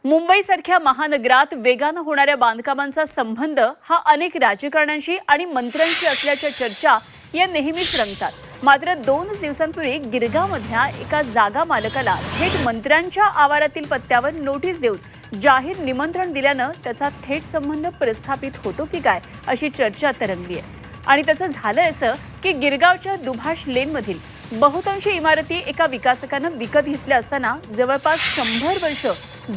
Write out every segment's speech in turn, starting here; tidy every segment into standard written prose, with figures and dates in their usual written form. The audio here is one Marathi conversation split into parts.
मुंबईसारख्या महानगरात वेगानं होणाऱ्या बांधकामांचा संबंध हा अनेक राजकारण्यांशी आणि मंत्र्यांशी असल्याच्या चर्चा या नेहमीच रंगतात। मात्र 2 दिवसांपूर्वी गिरगावमधल्या एका जागा मालकाला थेट मंत्र्यांच्या आवारातील पत्त्यावर नोटीस देऊन जाहीर निमंत्रण दिल्यानं त्याचा थेट संबंध प्रस्थापित होतो की काय अशी चर्चा तरंगली आहे। आणि त्याचं झालं असं की गिरगावच्या दुभाष लेनमधील बहुतांशी इमारती एका विकासकानं विकत घेतल्या असताना जवळपास 100 वर्ष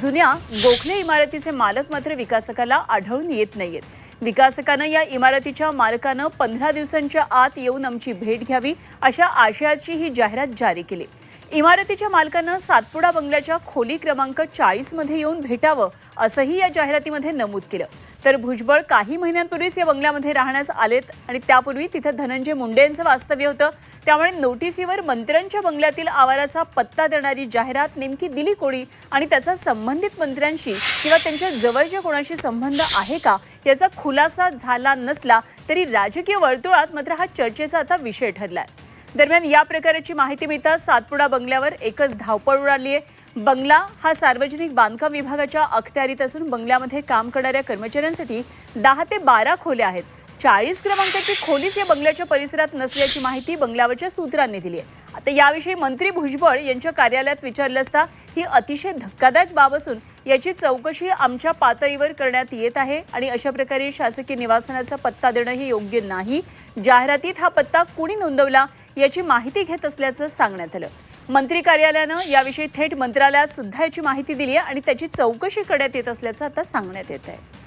जुन्या गोखले इमारतीचे मालक मात्र विकासकाला आढळून येत नाहीयेत। विकासकानं या इमारतीच्या मालकानं 15 दिवसांच्या आत येऊन आमची भेट घ्यावी अशा आशयाची ही जाहिरात जारी केली। इमारतीच्या मालकानं सातपुडा बंगल्याच्या खोली क्रमांक 40 मध्ये येऊन भेटावं असंही या जाहिरातीमध्ये नमूद केलं। तर भुजबळ काही महिन्यांपूर्वीच या बंगल्यामध्ये राहण्यास आलेत आणि त्यापूर्वी तिथे धनंजय मुंडे यांचं वास्तव्य होतं। त्यामुळे नोटीसीवर मंत्र्यांच्या बंगल्यातील आवाराचा पत्ता देणारी जाहिरात नेमकी दिली कोणी आणि त्याचा संबंधित मंत्र्यांशी किंवा त्यांच्या जवळच्या कोणाशी संबंध आहे का याचा खुलासा झाला नसला तरी राजकीय वर्तुळात मात्र हा चर्चेचा आता विषय ठरलाय। दरम्यान या प्रकाराची माहिती मिळताच सातपुडा बंगल्यावर एकच धावपळ उडाली आहे। बंगला हा सार्वजनिक बांधकाम विभागाच्या अखत्यारीत असून बंगल्यामध्ये काम करणाऱ्या कर्मचाऱ्यांसाठी 10 ते 12 खोल्या आहेत। 40 क्रमांकाची खोलीच या बंगल्याच्या परिसरात नसल्याची माहिती बंगल्यावरच्या सूत्रांनी दिली आहे। आता याविषयी मंत्री भुजबळ यांच्या कार्यालयात विचारलं असता ही अतिशय धक्कादायक बाब असून याची चौकशी आमच्या पातळीवर करण्यात येत आहे आणि अशा प्रकारे शासकीय निवासस्थानाचा पत्ता देणं हे योग्य नाही। जाहिरातीत हा पत्ता कुणी नोंदवला याची माहिती घेत असल्याचं सांगण्यात आलं। मंत्री कार्यालयानं याविषयी थेट मंत्रालयात सुद्धा याची माहिती दिली आहे आणि त्याची चौकशी करण्यात येत असल्याचं आता सांगण्यात येत आहे।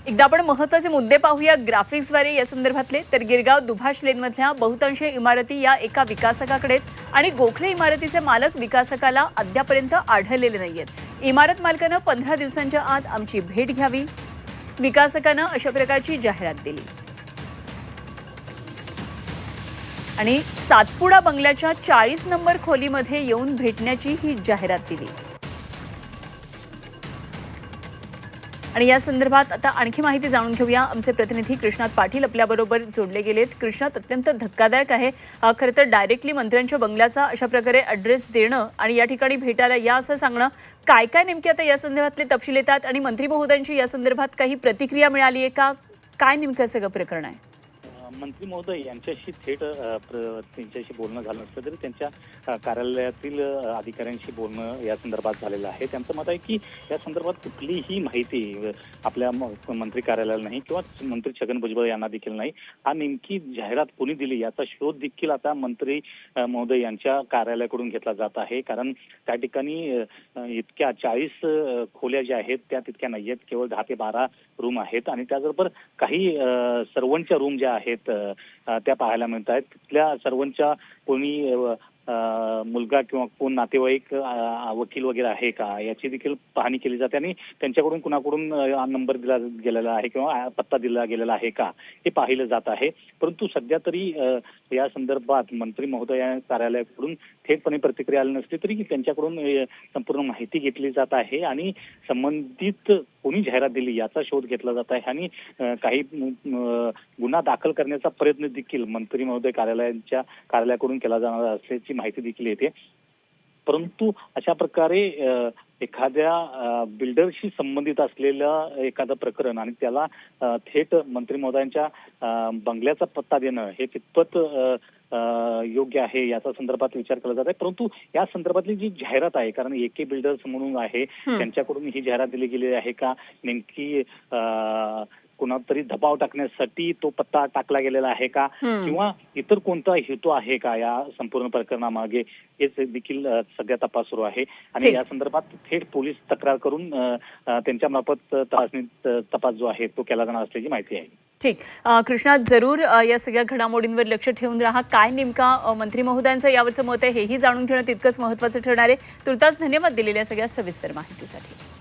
एकदा आपण महत्त्वाचे मुद्दे पाहूया ग्राफिक्सद्वारे या संदर्भातले। तर गिरगाव दुभाष लेनमधल्या बहुतांश इमारती या एका विकासकाकडे आणि गोखले इमारतीचे मालक विकासकाला अद्यापर्यंत आढळलेले नाहीयेत। इमारत मालकानं 15 दिवसांच्या आत आमची भेट घ्यावी, विकासकानं अशा प्रकारची जाहिरात दिली आणि सातपुडा बंगल्याच्या 40 नंबर खोलीमध्ये येऊन भेटण्याची ही जाहिरात दिली। आणि या संदर्भात आता आणखी माहिती जाणून घेऊया। आमचे प्रतिनिधी कृष्णात पाटील आपल्याबरोबर जोडले गेलेत। कृष्णात, अत्यंत धक्कादायक आहे खरं तर डायरेक्टली मंत्र्यांच्या बंगल्याचा अशा प्रकारे ॲड्रेस देणं आणि या ठिकाणी भेटायला या असं सांगणं। काय काय नेमके आता या संदर्भातले तपशील येतात आणि मंत्री महोदयांची या संदर्भात काही प्रतिक्रिया मिळाली आहे का? काय नेमकं सगळं प्रकरण आहे? मंत्री महोदय यांच्याशी थेट त्यांच्याशी बोलणं झालं नसलं तरी त्यांच्या कार्यालयातील अधिकाऱ्यांशी बोलणं या संदर्भात झालेलं आहे। त्यांचं मत आहे की या संदर्भात कुठलीही माहिती आपल्या मंत्री कार्यालयाला नाही किंवा मंत्री छगन भुजबळ यांना देखील नाही। हा नेमकी जाहिरात कोणी दिली याचा शोध देखील आता मंत्री महोदय यांच्या कार्यालयाकडून घेतला जात आहे। कारण त्या ठिकाणी इतक्या 40 खोल्या ज्या आहेत त्या तितक्या नाही आहेत, केवळ 10 ते 12 रूम आहेत आणि त्याचबरोबर काही सर्वांच्या रूम ज्या आहेत त्या पाहायला मिळत आहेत। तिथल्या सर्वांच्या कोणी मुलगा किंवा कोण नातेवाईक वकील वगैरे आहे का याची देखील पाहणी केली जाते आणि त्यांच्याकडून कुणाकडून नंबर दिला गेलेला आहे किंवा पत्ता दिला गेलेला आहे का हे पाहिलं जात आहे। परंतु सध्या तरी या संदर्भात मंत्री महोदय कार्यालयाकडून थेटपणे प्रतिक्रिया आली नसली तरी त्यांच्याकडून संपूर्ण माहिती घेतली जात आहे आणि संबंधित कोणी जाहिरात दिली याचा शोध घेतला जात आहे आणि काही गुन्हा दाखल करण्याचा प्रयत्न देखील मंत्री महोदय कार्यालयाकडून केला जाणार असल्याची माहिती देखील येते। परंतु अशा प्रकारे एखाद्या बिल्डरशी संबंधित असलेलं एखादं प्रकरण आणि त्याला थेट मंत्री महोदयांच्या बंगल्याचा पत्ता देणं हे कितपत योग्य आहे याचा संदर्भात विचार केला जात आहे। परंतु या संदर्भातली जी जाहिरात आहे, कारण एके बिल्डर्स म्हणून आहे त्यांच्याकडून ही जाहिरात दिली गेली आहे का, नेमकी कुणातरी दबाव टाकण्यासाठी तो पत्ता टाकला गेलेला आहे का किंवा इतर कोणता हेतू आहे का या संपूर्ण प्रकरणामागे, हेच देखील सध्या तपास सुरू आहे आणि या संदर्भात थेट पोलीस तक्रार करून त्यांच्या मार्फत तपास जो आहे तो केला जाणार असल्याची माहिती आहे। ठीक, कृष्णा, जरूर या सगळ्या घडामोडींवर लक्ष ठेवून राहा। काय नेमका मंत्री महोदयांचं यावरचं मत आहे हेही जाणून घेणं तितकंच महत्त्वाचं ठरणार आहे। तुर्तास धन्यवाद दिलेल्या सगळ्या सविस्तर माहितीसाठी।